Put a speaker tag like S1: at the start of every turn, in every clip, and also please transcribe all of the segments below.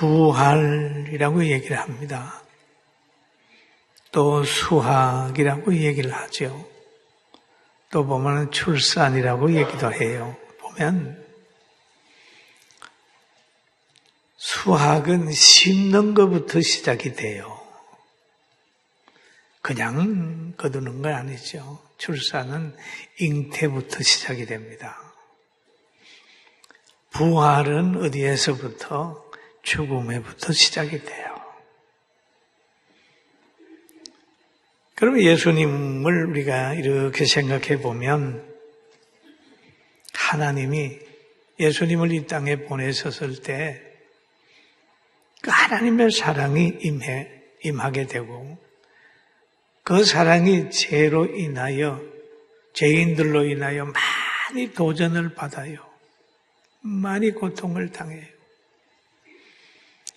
S1: 부활이라고 얘기를 합니다. 또 수학이라고 얘기를 하죠. 또 보면 출산이라고 얘기도 해요. 보면 수학은 심는 것부터 시작이 돼요. 그냥 거두는 건 아니죠. 출산은 잉태부터 시작이 됩니다. 부활은 어디에서부터? 죽음에부터 시작이 돼요. 그러면 예수님을 우리가 이렇게 생각해 보면 하나님이 예수님을 이 땅에 보내셨을 때 그 하나님의 사랑이 임하게 되고 그 사랑이 죄로 인하여 죄인들로 인하여 많이 도전을 받아요. 많이 고통을 당해요.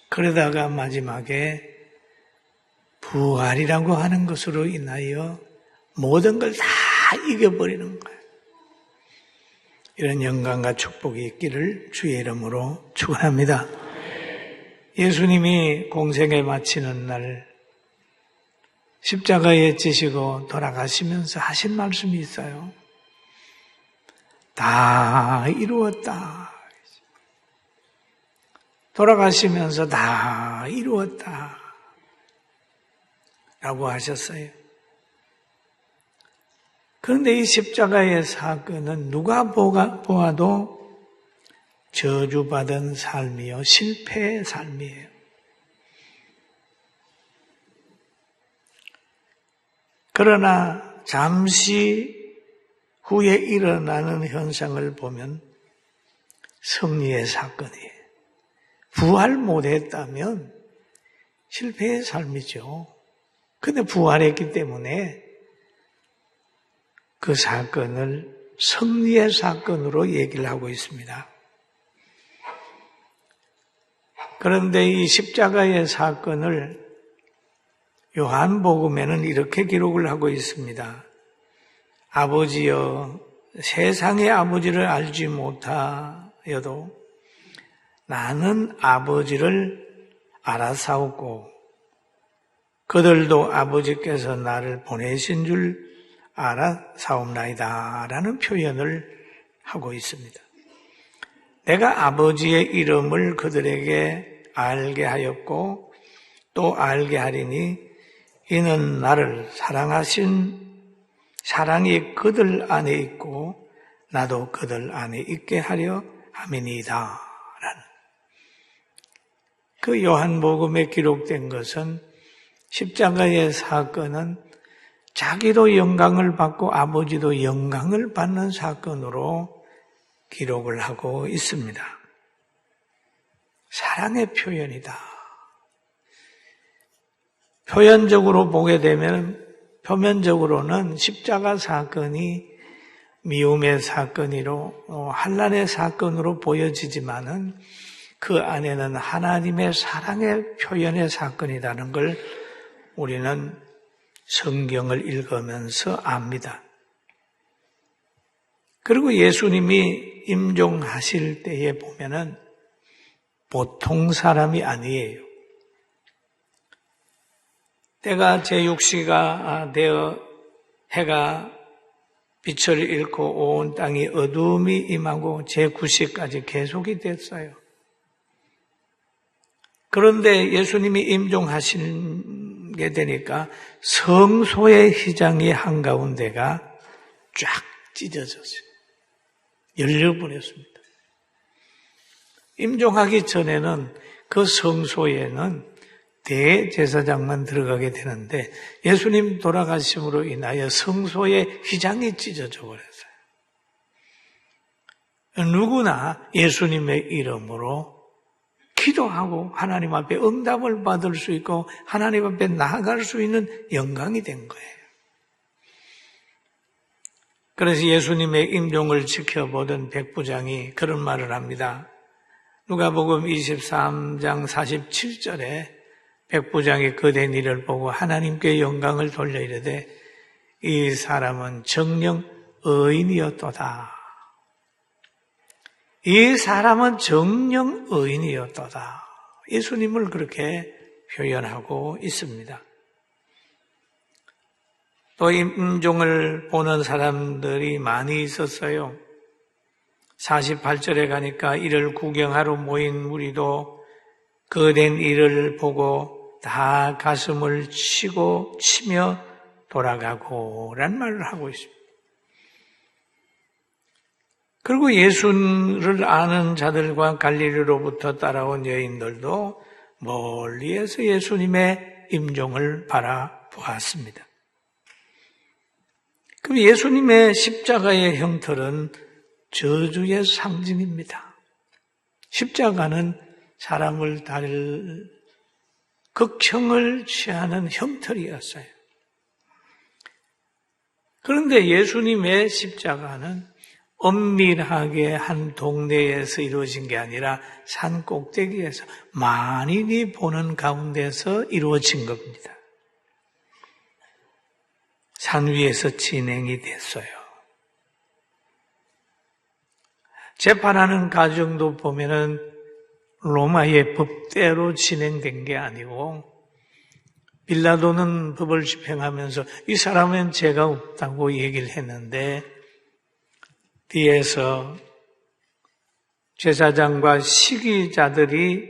S1: 그러다가 마지막에 부활이라고 하는 것으로 인하여 모든 걸 다 이겨버리는 거예요. 이런 영광과 축복이 있기를 주의 이름으로 축원합니다. 예수님이 공생에 마치는 날 십자가에 지시고 돌아가시면서 하신 말씀이 있어요. 다 이루었다. 돌아가시면서 다 이루었다. 라고 하셨어요. 그런데 이 십자가의 사건은 누가 보아도 저주받은 삶이요, 실패의 삶이에요. 그러나 잠시 후에 일어나는 현상을 보면 승리의 사건이에요. 부활 못했다면 실패의 삶이죠. 근데 부활했기 때문에 그 사건을 승리의 사건으로 얘기를 하고 있습니다. 그런데 이 십자가의 사건을 요한복음에는 이렇게 기록을 하고 있습니다. 아버지여, 세상의 아버지를 알지 못하여도 나는 아버지를 알아사오고 그들도 아버지께서 나를 보내신 줄 알아사옵나이다 라는 표현을 하고 있습니다. 내가 아버지의 이름을 그들에게 알게 하였고 또 알게 하리니 이는 나를 사랑하신 사랑이 그들 안에 있고 나도 그들 안에 있게 하려 함이니이다 라는 그 요한복음에 기록된 것은 십자가의 사건은 자기도 영광을 받고 아버지도 영광을 받는 사건으로 기록을 하고 있습니다. 사랑의 표현이다. 표현적으로 보게 되면 표면적으로는 십자가 사건이 미움의 사건으로 환난의 사건으로 보여지지만은 그 안에는 하나님의 사랑의 표현의 사건이라는 걸 우리는 성경을 읽으면서 압니다. 그리고 예수님이 임종하실 때에 보면은 보통 사람이 아니에요. 때가 제6시가 되어 해가 빛을 잃고 온 땅이 어두움이 임하고 제9시까지 계속이 됐어요. 그런데 예수님이 임종하시게 되니까 성소의 휘장이 한가운데가 쫙 찢어졌어요. 열려버렸습니다. 임종하기 전에는 그 성소에는 대제사장만 들어가게 되는데 예수님 돌아가심으로 인하여 성소의 휘장이 찢어져 버렸어요. 누구나 예수님의 이름으로 기도하고 하나님 앞에 응답을 받을 수 있고 하나님 앞에 나아갈 수 있는 영광이 된 거예요. 그래서 예수님의 임종을 지켜보던 백부장이 그런 말을 합니다. 누가복음 23장 47절에 백부장이 그된 일을 보고 하나님께 영광을 돌려 이르되 이 사람은 정녕 의인이었도다. 이 사람은 정녕 의인이었도다. 예수님을 그렇게 표현하고 있습니다. 또 임종을 보는 사람들이 많이 있었어요. 48절에 가니까 이를 구경하러 모인 무리도 그된 일을 보고 다 가슴을 치며 돌아가고 란 말을 하고 있습니다. 그리고 예수를 아는 자들과 갈릴리로부터 따라온 여인들도 멀리에서 예수님의 임종을 바라보았습니다. 그럼 예수님의 십자가의 형틀은 저주의 상징입니다. 십자가는 사람을 다릴 극형을 취하는 형틀이었어요. 그런데 예수님의 십자가는 엄밀하게 한 동네에서 이루어진 게 아니라 산 꼭대기에서 만인이 보는 가운데서 이루어진 겁니다. 산 위에서 진행이 됐어요. 재판하는 과정도 보면은 로마의 법대로 진행된 게 아니고 빌라도는 법을 집행하면서 이 사람은 죄가 없다고 얘기를 했는데 뒤에서 제사장과 시기자들이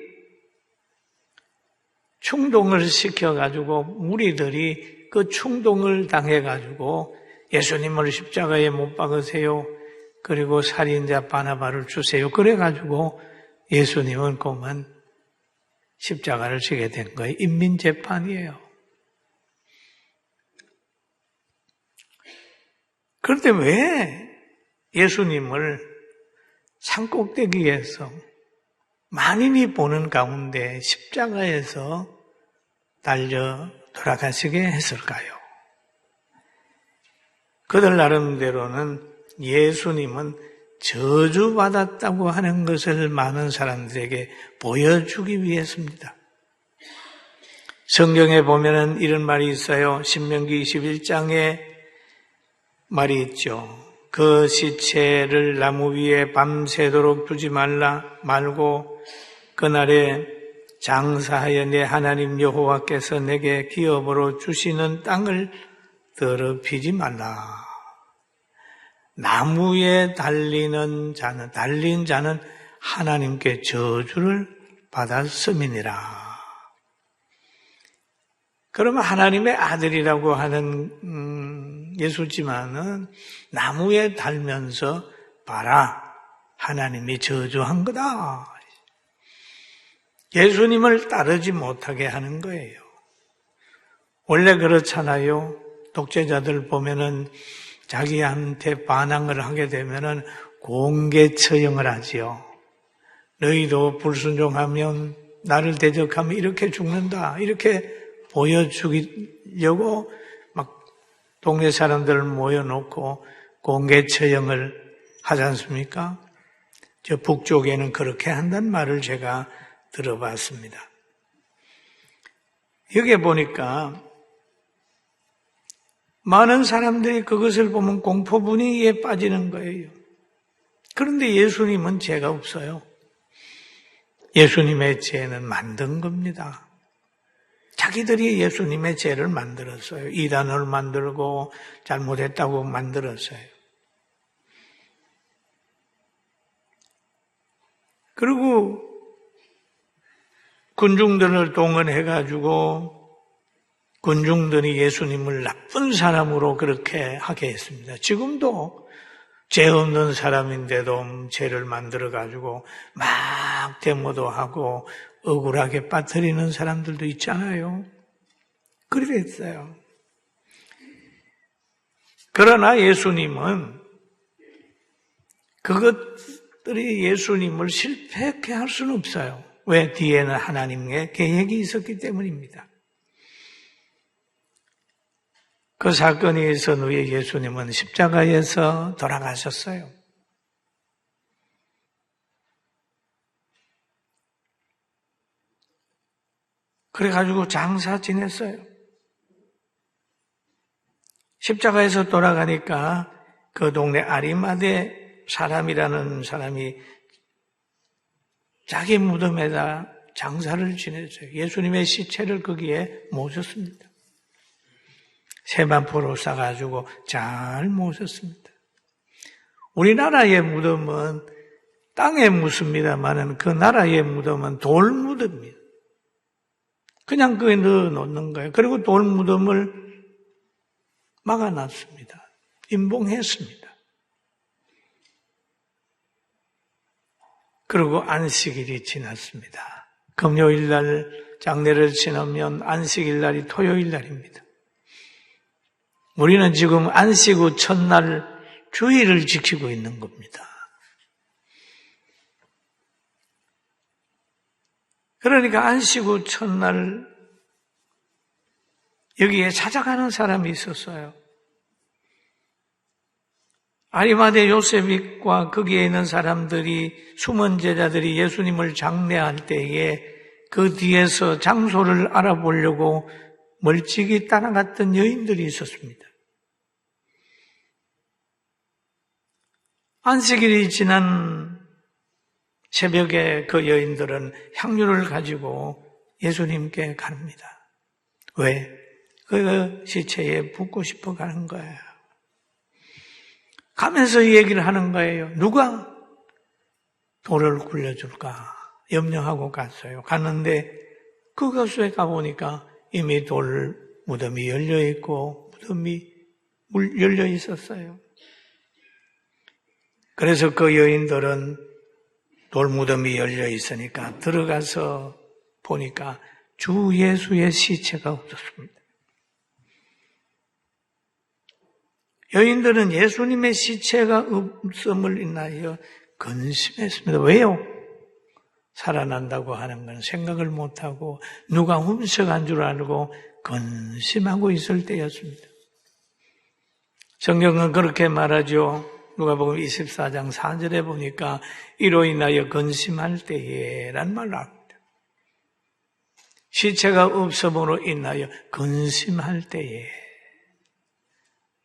S1: 충동을 시켜가지고 무리들이 그 충동을 당해가지고 예수님을 십자가에 못 박으세요. 그리고 살인자 바나바를 주세요. 그래가지고 예수님은 그만 십자가를 지게 된 거예요. 인민재판이에요. 그런데 왜 예수님을 산꼭대기에서 만인이 보는 가운데 십자가에서 달려 돌아가시게 했을까요? 그들 나름대로는 예수님은 저주받았다고 하는 것을 많은 사람들에게 보여주기 위해서입니다. 성경에 보면은 이런 말이 있어요. 신명기 21장에 말이 있죠. 그 시체를 나무 위에 밤새도록 두지 말고 그날에 장사하여 내 하나님 여호와께서 내게 기업으로 주시는 땅을 더럽히지 말라. 나무에 달린 자는 하나님께 저주를 받았음이니라. 그러면 하나님의 아들이라고 하는 예수지만은 나무에 달면서 봐라, 하나님이 저주한 거다. 예수님을 따르지 못하게 하는 거예요. 원래 그렇잖아요. 독재자들 보면은 자기한테 반항을 하게 되면은 공개 처형을 하지요. 너희도 불순종하면 나를 대적하면 이렇게 죽는다. 이렇게 보여주려고 막 동네 사람들을 모여놓고 공개 처형을 하지 않습니까? 저 북쪽에는 그렇게 한다는 말을 제가 들어봤습니다. 여기에 보니까 많은 사람들이 그것을 보면 공포 분위기에 빠지는 거예요. 그런데 예수님은 죄가 없어요. 예수님의 죄는 만든 겁니다. 자기들이 예수님의 죄를 만들었어요. 이단을 만들고 잘못했다고 만들었어요. 그리고 군중들을 동원해가지고 군중들이 예수님을 나쁜 사람으로 그렇게 하게 했습니다. 지금도 죄 없는 사람인데도 죄를 만들어가지고 막 데모도 하고 억울하게 빠뜨리는 사람들도 있잖아요. 그랬어요. 그러나 예수님은 그것들이 예수님을 실패하게 할 수는 없어요. 왜? 뒤에는 하나님의 계획이 있었기 때문입니다. 그 사건이 있은 후에 예수님은 십자가에서 돌아가셨어요. 그래가지고 장사 지냈어요. 십자가에서 돌아가니까 그 동네 아리마대 사람이라는 사람이 자기 무덤에다 장사를 지냈어요. 예수님의 시체를 거기에 모셨습니다. 세반포로 싸가지고 잘 모셨습니다. 우리나라의 무덤은 땅에 묻습니다만은 그 나라의 무덤은 돌 무덤입니다. 그냥 그에 넣어 놓는 거예요. 그리고 돌 무덤을 막아놨습니다. 임봉했습니다. 그리고 안식일이 지났습니다. 금요일날 장례를 지나면 안식일날이 토요일날입니다. 우리는 지금 안식 후 첫날 주일을 지키고 있는 겁니다. 그러니까 안식 후 첫날 여기에 찾아가는 사람이 있었어요. 아리마대 요셉과 거기에 있는 사람들이, 숨은 제자들이 예수님을 장례할 때에 그 뒤에서 장소를 알아보려고 멀찍이 따라갔던 여인들이 있었습니다. 안식일이 지난 새벽에 그 여인들은 향유를 가지고 예수님께 갑니다. 왜? 그 시체에 붓고 싶어 가는 거예요. 가면서 이 얘기를 하는 거예요. 누가 돌을 굴려줄까 염려하고 갔어요. 갔는데 그곳에 가보니까 이미 돌 무덤이 열려있고 무덤이 열려 있었어요. 그래서 그 여인들은 돌 무덤이 열려 있으니까 들어가서 보니까 주 예수의 시체가 없었습니다. 여인들은 예수님의 시체가 없음을 인하여 근심했습니다. 왜요? 살아난다고 하는 건 생각을 못하고 누가 훔쳐간 줄 알고 근심하고 있을 때였습니다. 성경은 그렇게 말하죠. 누가복음 24장 4절에 보니까 이로 인하여 근심할 때에 라는 말을 합니다. 시체가 없음으로 인하여 근심할 때에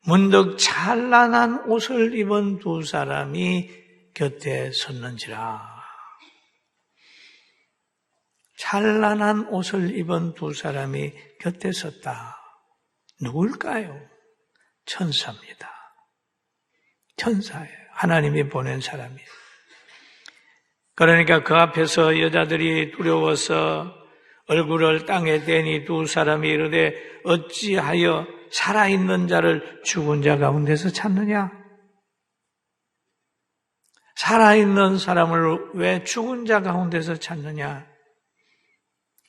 S1: 문득 찬란한 옷을 입은 두 사람이 곁에 섰는지라. 찬란한 옷을 입은 두 사람이 곁에 섰다. 누굴까요? 천사입니다. 천사예요. 하나님이 보낸 사람이에요. 그러니까 그 앞에서 여자들이 두려워서 얼굴을 땅에 대니 두 사람이 이르되 어찌하여 살아있는 자를 죽은 자 가운데서 찾느냐? 살아있는 사람을 왜 죽은 자 가운데서 찾느냐?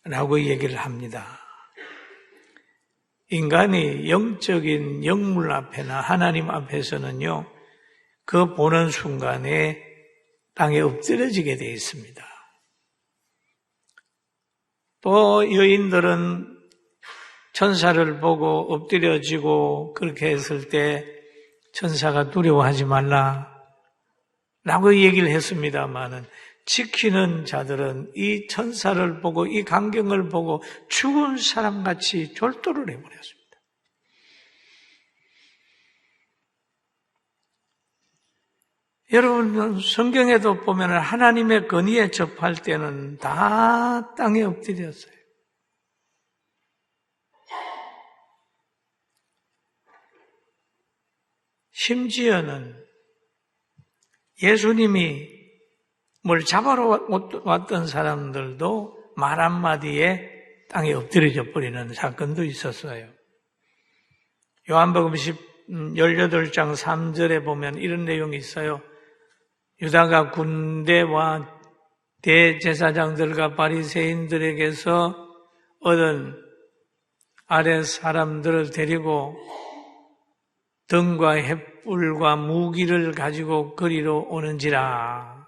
S1: 라고 얘기를 합니다. 인간이 영적인 영물 앞에나 하나님 앞에서는요, 그 보는 순간에 땅에 엎드려지게 되어 있습니다. 또 여인들은 천사를 보고 엎드려지고 그렇게 했을 때 천사가 두려워하지 말라 라고 얘기를 했습니다마는 지키는 자들은 이 천사를 보고 이 광경을 보고 죽은 사람같이 졸도를 해버렸습니다. 여러분 성경에도 보면 하나님의 권위에 접할 때는 다 땅에 엎드렸어요. 심지어는 예수님이 뭘 잡아러 왔던 사람들도 말 한마디에 땅에 엎드려져 버리는 사건도 있었어요. 요한복음 18장 3절에 보면 이런 내용이 있어요. 유다가 군대와 대제사장들과 바리새인들에게서 얻은 아랫 사람들을 데리고 등과 횃불과 무기를 가지고 거리로 오는지라.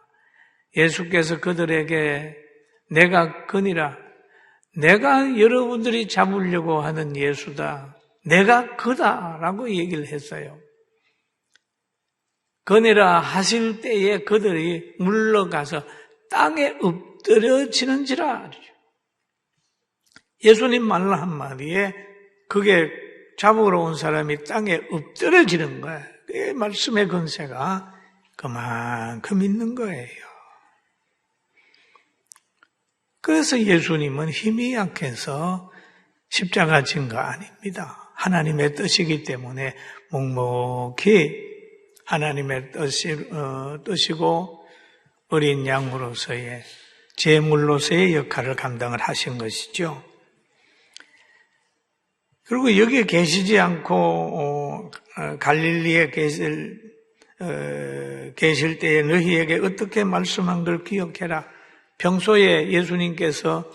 S1: 예수께서 그들에게 내가 그니라. 내가 여러분들이 잡으려고 하는 예수다. 내가 그다라고 얘기를 했어요. 그니라 하실 때에 그들이 물러가서 땅에 엎드려지는지라. 예수님 말 한마디에 그게 잡으러 온 사람이 땅에 엎드려지는 거예요. 그 말씀의 권세가 그만큼 있는 거예요. 그래서 예수님은 힘이 약해서 십자가 진 거 아닙니다. 하나님의 뜻이기 때문에 묵묵히 하나님의 뜻이고 어린 양으로서의 제물로서의 역할을 감당을 하신 것이죠. 그리고 여기에 계시지 않고 갈릴리에 계실 때에 너희에게 어떻게 말씀한 걸 기억해라. 평소에 예수님께서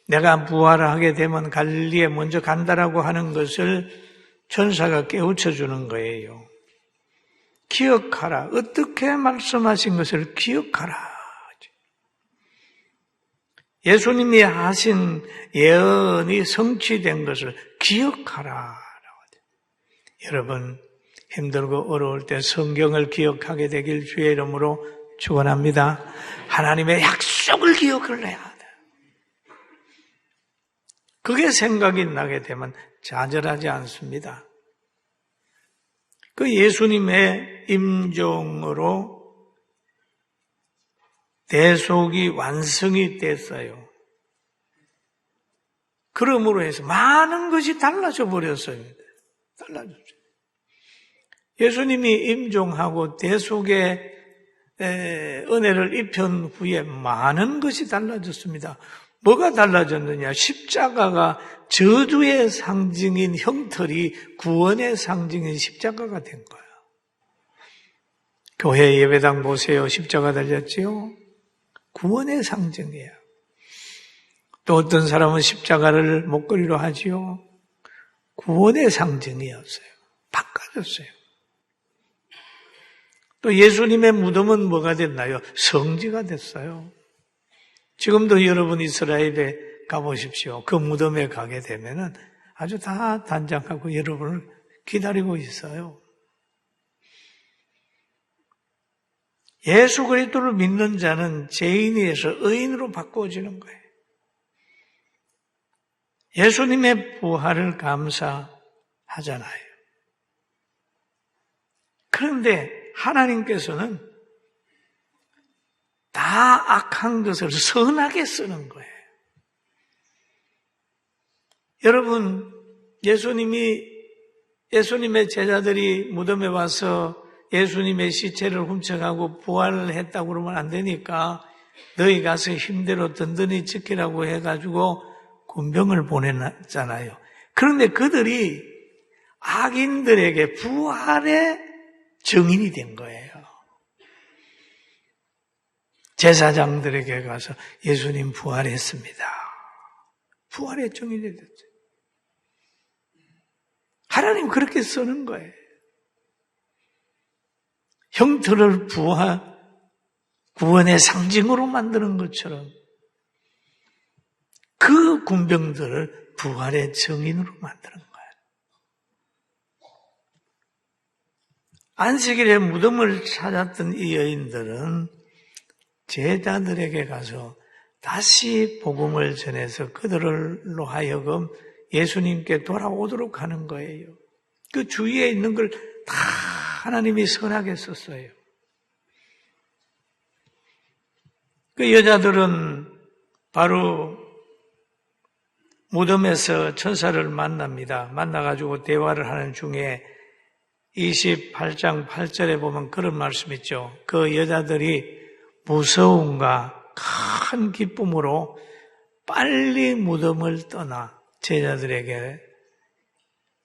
S1: 내가 부활하게 되면 갈릴리에 먼저 간다라고 하는 것을 천사가 깨우쳐 주는 거예요. 기억하라. 어떻게 말씀하신 것을 기억하라. 예수님이 하신 예언이 성취된 것을 기억하라. 여러분, 힘들고 어려울 때 성경을 기억하게 되길 주의 이름으로 축원합니다. 하나님의 약속을 기억을 해야 돼. 그게 생각이 나게 되면 좌절하지 않습니다. 그 예수님의 임종으로 대속이 완성이 됐어요. 그러므로 해서 많은 것이 달라져 버렸어요. 달라졌어요. 예수님이 임종하고 대속의 은혜를 입힌 후에 많은 것이 달라졌습니다. 뭐가 달라졌느냐? 십자가가 저주의 상징인 형틀이 구원의 상징인 십자가가 된 거예요. 교회 예배당 보세요. 십자가 달렸지요? 구원의 상징이에요. 또 어떤 사람은 십자가를 목걸이로 하지요. 구원의 상징이었어요. 바꿔졌어요. 또 예수님의 무덤은 뭐가 됐나요? 성지가 됐어요. 지금도 여러분 이스라엘에 가보십시오. 그 무덤에 가게 되면은 아주 다 단장하고 여러분을 기다리고 있어요. 예수 그리스도를 믿는 자는 죄인에서 의인으로 바꿔지는 거예요. 예수님의 부활을 감사하잖아요. 그런데 하나님께서는 다 악한 것을 선하게 쓰는 거예요. 여러분, 예수님의 제자들이 무덤에 와서 예수님의 시체를 훔쳐가고 부활을 했다고 그러면 안 되니까 너희 가서 힘대로 든든히 지키라고 해가지고 군병을 보냈잖아요. 그런데 그들이 악인들에게 부활의 증인이 된 거예요. 제사장들에게 가서 예수님 부활했습니다. 부활의 증인이 됐죠. 하나님 그렇게 쓰는 거예요. 형틀을 구원의 상징으로 만드는 것처럼 그 군병들을 부활의 증인으로 만드는 거예요. 안식일에 무덤을 찾았던 이 여인들은 제자들에게 가서 다시 복음을 전해서 그들로 하여금 예수님께 돌아오도록 하는 거예요. 그 주위에 있는 걸 다 하나님이 선하게 썼어요. 그 여자들은 바로 무덤에서 천사를 만납니다. 만나가지고 대화를 하는 중에 28장 8절에 보면 그런 말씀 있죠. 그 여자들이 무서움과 큰 기쁨으로 빨리 무덤을 떠나 제자들에게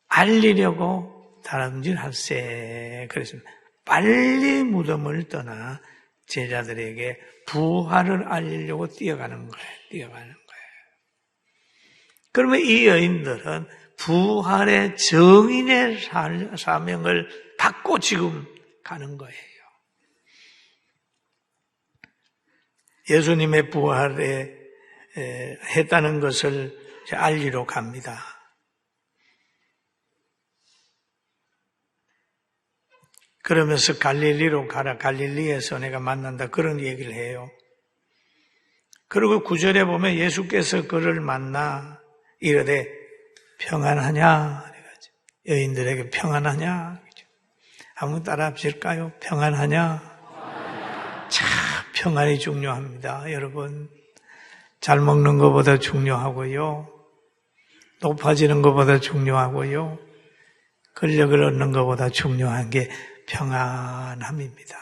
S1: 알리려고 다름질할세. 그랬습니다. 빨리 무덤을 떠나 제자들에게 부활을 알리려고 뛰어가는 거예요. 그러면 이 여인들은 부활의 정인의 사명을 받고 지금 가는 거예요. 예수님의 부활에 했다는 것을 알리러 갑니다. 그러면서 갈릴리로 가라. 갈릴리에서 내가 만난다. 그런 얘기를 해요. 그리고 9절에 보면 예수께서 그를 만나 이르되 평안하냐? 여인들에게 평안하냐? 한번 따라 합실까요? 평안하냐? 참 평안이 중요합니다. 여러분, 잘 먹는 것보다 중요하고요. 높아지는 것보다 중요하고요. 권력을 얻는 것보다 중요한 게 평안함입니다.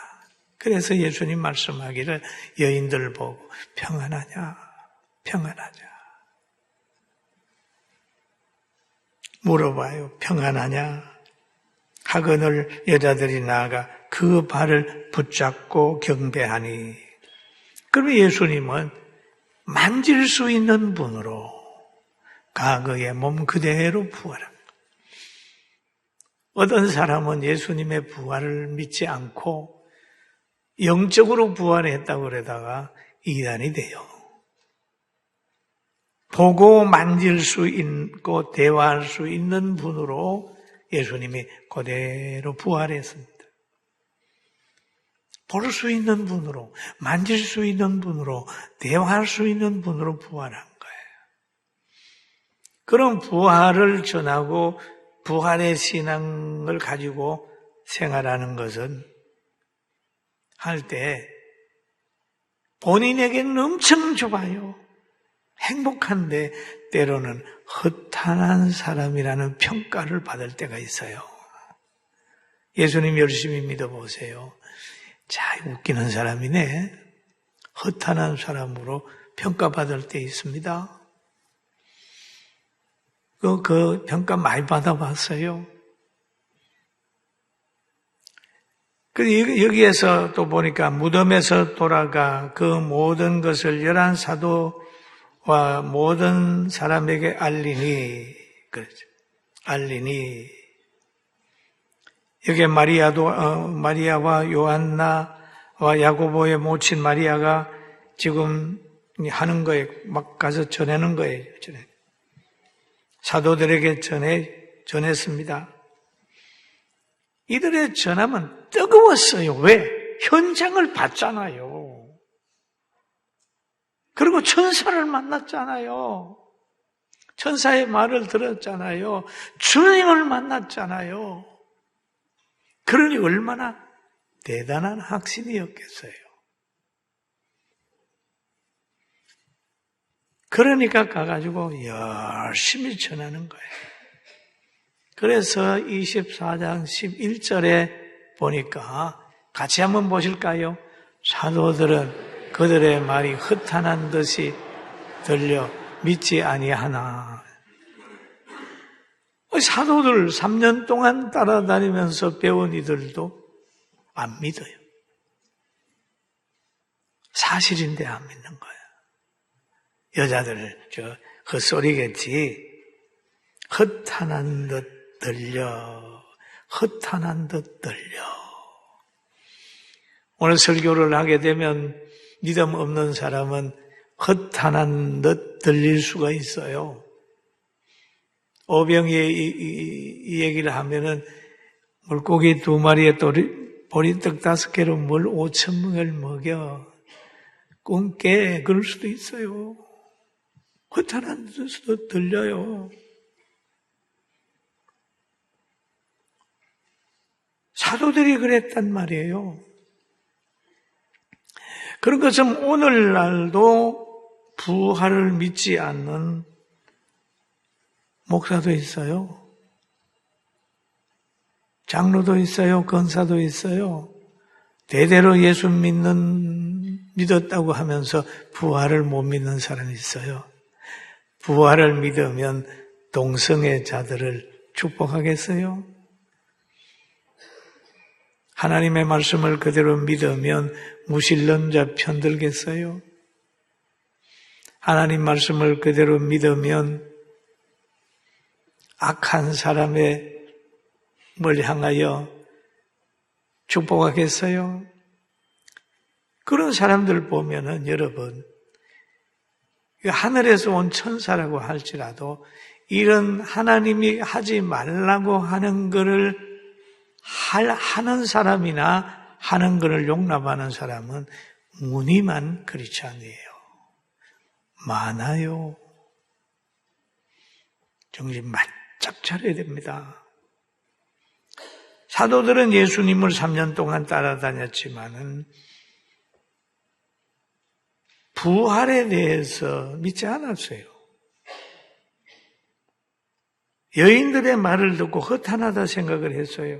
S1: 그래서 예수님 말씀하기를 여인들 보고 평안하냐? 평안하냐? 물어봐요. 평안하냐? 하거늘 여자들이 나아가 그 발을 붙잡고 경배하니. 그러면 예수님은 만질 수 있는 분으로 과거의 몸 그대로 부활합니다. 어떤 사람은 예수님의 부활을 믿지 않고 영적으로 부활했다고 그러다가 이단이 돼요. 보고 만질 수 있고 대화할 수 있는 분으로 예수님이 그대로 부활했습니다. 볼 수 있는 분으로, 만질 수 있는 분으로, 대화할 수 있는 분으로 부활한 거예요. 그런 부활을 전하고 부활의 신앙을 가지고 생활하는 것은 할 때 본인에게는 엄청 좋아요. 행복한데 때로는 허탄한 사람이라는 평가를 받을 때가 있어요. 예수님 열심히 믿어보세요. 자, 웃기는 사람이네. 허탄한 사람으로 평가받을 때 있습니다. 그 평가 많이 받아봤어요. 여기에서 또 보니까 무덤에서 돌아가 그 모든 것을 11 사도와 모든 사람에게 알리니, 그렇죠. 알리니. 여기에 마리아와 요한나와 야고보의 모친 마리아가 지금 하는 거에 막 가서 전하는 거예요. 사도들에게 전했습니다. 이들의 전함은 뜨거웠어요. 왜? 현장을 봤잖아요. 그리고 천사를 만났잖아요. 천사의 말을 들었잖아요. 주님을 만났잖아요. 그러니 얼마나 대단한 확신이었겠어요. 그러니까 가가지고 열심히 전하는 거예요. 그래서 24장 11절에 보니까 같이 한번 보실까요? 사도들은 그들의 말이 허탄한 듯이 들려 믿지 아니하나. 사도들 3년 동안 따라다니면서 배운 이들도 안 믿어요. 사실인데 안 믿는 거예요. 여자들 헛소리겠지. 허탄한 듯 들려. 허탄한 듯 들려. 오늘 설교를 하게 되면 믿음 없는 사람은 허탄한 듯 들릴 수가 있어요. 오병이의 이 얘기를 하면은 물고기 2마리에 보리떡 5개로 물 5,000명을 먹여. 꿈깨. 그럴 수도 있어요. 허탄한 듯도 들려요. 사도들이 그랬단 말이에요. 그런 것은 오늘날도 부활을 믿지 않는 목사도 있어요. 장로도 있어요. 권사도 있어요. 대대로 예수 믿었다고 하면서 부활을 못 믿는 사람이 있어요. 부활을 믿으면 동성애 자들을 축복하겠어요? 하나님의 말씀을 그대로 믿으면 무신론자 편들겠어요? 하나님 말씀을 그대로 믿으면 악한 사람의 뭘 향하여 축복하겠어요? 그런 사람들 보면은 여러분, 하늘에서 온 천사라고 할지라도 이런 하나님이 하지 말라고 하는 것을 하는 사람이나 하는 것을 용납하는 사람은 무늬만 크리스찬이에요. 많아요. 정신 바짝 차려야 됩니다. 사도들은 예수님을 3년 동안 따라다녔지만은 부활에 대해서 믿지 않았어요. 여인들의 말을 듣고 허탄하다 생각을 했어요.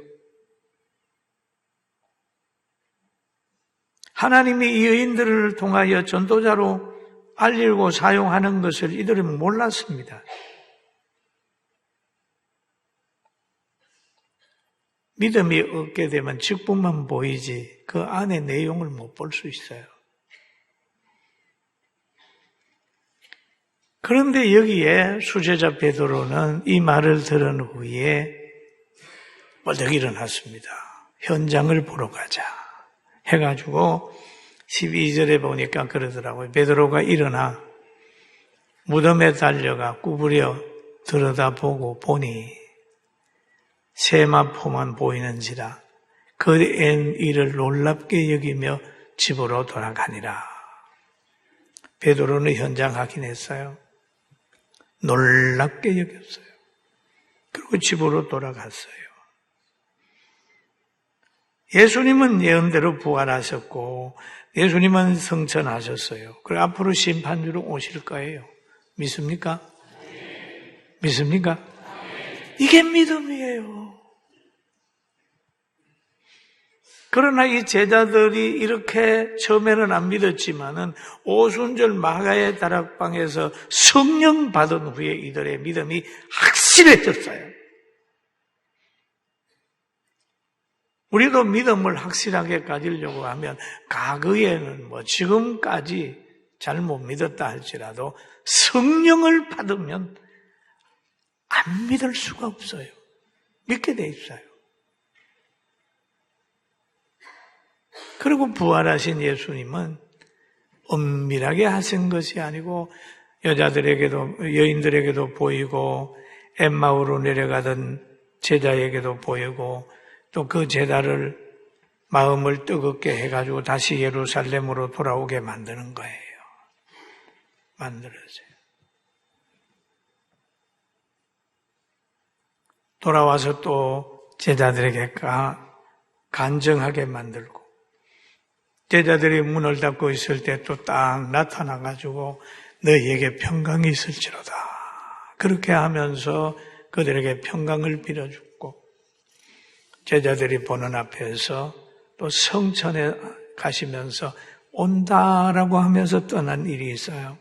S1: 하나님이 이 여인들을 통하여 전도자로 알리고 사용하는 것을 이들은 몰랐습니다. 믿음이 없게 되면 직분만 보이지 그 안에 내용을 못 볼 수 있어요. 그런데 여기에 수제자 베드로는 이 말을 들은 후에 벌떡 일어났습니다. 현장을 보러 가자 해가지고 12절에 보니까 그러더라고요. 베드로가 일어나 무덤에 달려가 구부려 들여다보고 보니 세마포만 보이는지라 그앤 이를 놀랍게 여기며 집으로 돌아가니라. 베드로는 현장 확인했어요. 놀랍게 여겼어요. 그리고 집으로 돌아갔어요. 예수님은 예언대로 부활하셨고 예수님은 성천하셨어요. 그리고 앞으로 심판주로 오실 거예요. 믿습니까? 믿습니까? 이게 믿음이에요. 그러나 이 제자들이 이렇게 처음에는 안 믿었지만은 오순절 마가의 다락방에서 성령 받은 후에 이들의 믿음이 확실해졌어요. 우리도 믿음을 확실하게 가지려고 하면 과거에는 지금까지 잘 못 믿었다 할지라도 성령을 받으면 안 믿을 수가 없어요. 믿게 돼 있어요. 그리고 부활하신 예수님은 엄밀하게 하신 것이 아니고 여자들에게도 여인들에게도 보이고 엠마오로 내려가던 제자에게도 보이고 또 그 제자를 마음을 뜨겁게 해가지고 다시 예루살렘으로 돌아오게 만드는 거예요. 만들어져요. 돌아와서 또 제자들에게 간증하게 만들고 제자들이 문을 닫고 있을 때 또 딱 나타나가지고 너희에게 평강이 있을지로다. 그렇게 하면서 그들에게 평강을 빌어주고 제자들이 보는 앞에서 또 성천에 가시면서 온다라고 하면서 떠난 일이 있어요.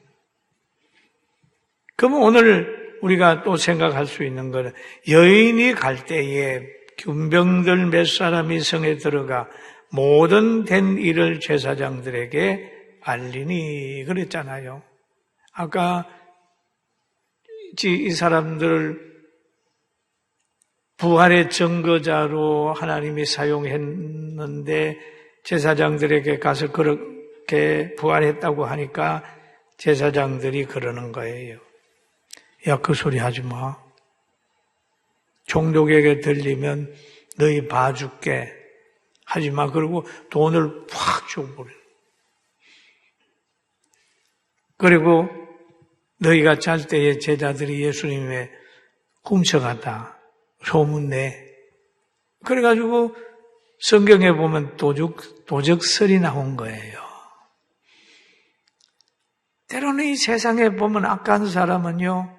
S1: 그러면 오늘 우리가 또 생각할 수 있는 것은 여인이 갈 때에 군병들 몇 사람이 성에 들어가 모든 된 일을 제사장들에게 알리니 그랬잖아요. 아까 이 사람들을 부활의 증거자로 하나님이 사용했는데 제사장들에게 가서 그렇게 부활했다고 하니까 제사장들이 그러는 거예요. 야, 그 소리 하지 마. 종족에게 들리면 너희 봐줄게. 하지 마. 그리고 돈을 팍 줘버려. 그리고 너희가 잘 때에 제자들이 예수님의 훔쳐갔다. 소문내. 그래가지고 성경에 보면 도적설이 나온 거예요. 때로는 이 세상에 보면 악한 사람은요,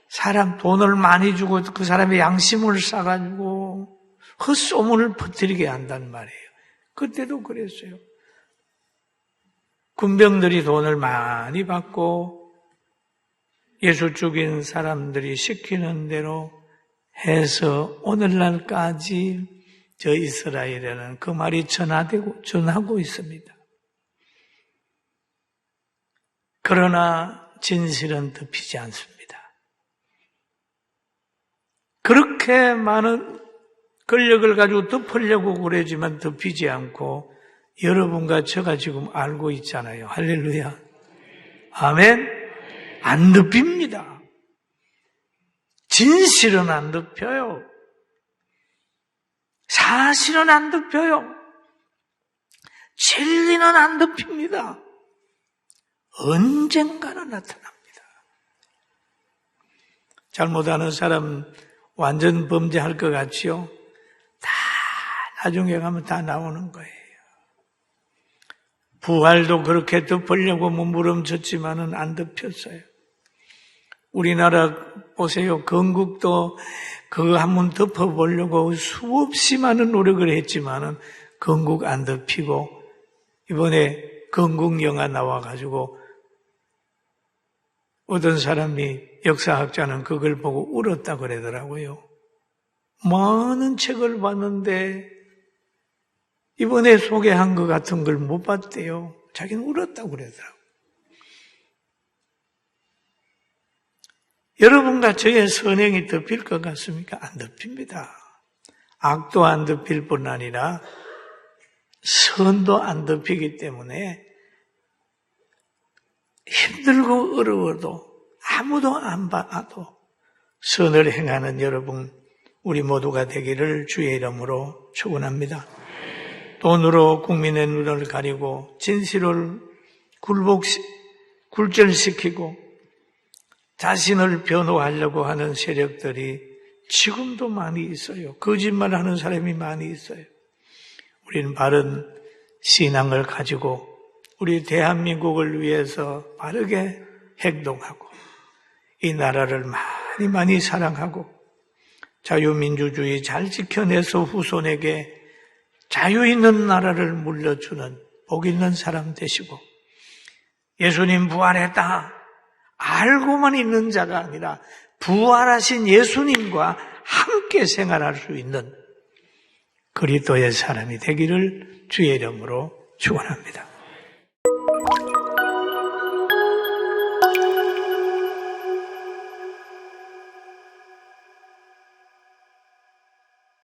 S1: 사람 돈을 많이 주고 그 사람의 양심을 싸가지고 헛소문을 퍼뜨리게 한단 말이에요. 그때도 그랬어요. 군병들이 돈을 많이 받고 예수 죽인 사람들이 시키는 대로 해서 오늘날까지 저 이스라엘에는 그 말이 전하고 있습니다. 그러나 진실은 덮이지 않습니다. 그렇게 많은 권력을 가지고 덮으려고 그러지만 덮이지 않고 여러분과 제가 지금 알고 있잖아요. 할렐루야. 아멘. 안 덮입니다. 진실은 안 덮여요. 사실은 안 덮여요. 진리는 안 덮입니다. 언젠가는 나타납니다. 잘못하는 사람 완전 범죄할 것 같지요? 다 나중에 가면 다 나오는 거예요. 부활도 그렇게 덮으려고 몸부림쳤지만은 안 덮였어요. 우리나라 보세요. 건국도 그거 한번 덮어보려고 수없이 많은 노력을 했지만은 건국 안 덮이고 이번에 건국 영화 나와가지고 어떤 사람이 역사학자는 그걸 보고 울었다 그러더라고요. 많은 책을 봤는데 이번에 소개한 것 같은 걸 못 봤대요. 자기는 울었다고 그러더라고요. 여러분과 저의 선행이 덮일 것 같습니까? 안 덮입니다. 악도 안 덮일 뿐 아니라 선도 안 덮이기 때문에 힘들고 어려워도 아무도 안 봐도 선을 행하는 여러분 우리 모두가 되기를 주의 이름으로 축원합니다. 돈으로 국민의 눈을 가리고 진실을 굴절시키고 자신을 변호하려고 하는 세력들이 지금도 많이 있어요. 거짓말하는 사람이 많이 있어요. 우리는 바른 신앙을 가지고 우리 대한민국을 위해서 바르게 행동하고 이 나라를 많이 사랑하고 자유민주주의 잘 지켜내서 후손에게 자유 있는 나라를 물려주는 복 있는 사람 되시고 예수님 부활했다 알고만 있는 자가 아니라 부활하신 예수님과 함께 생활할 수 있는 그리스도의 사람이 되기를 주의 이름으로 축원합니다.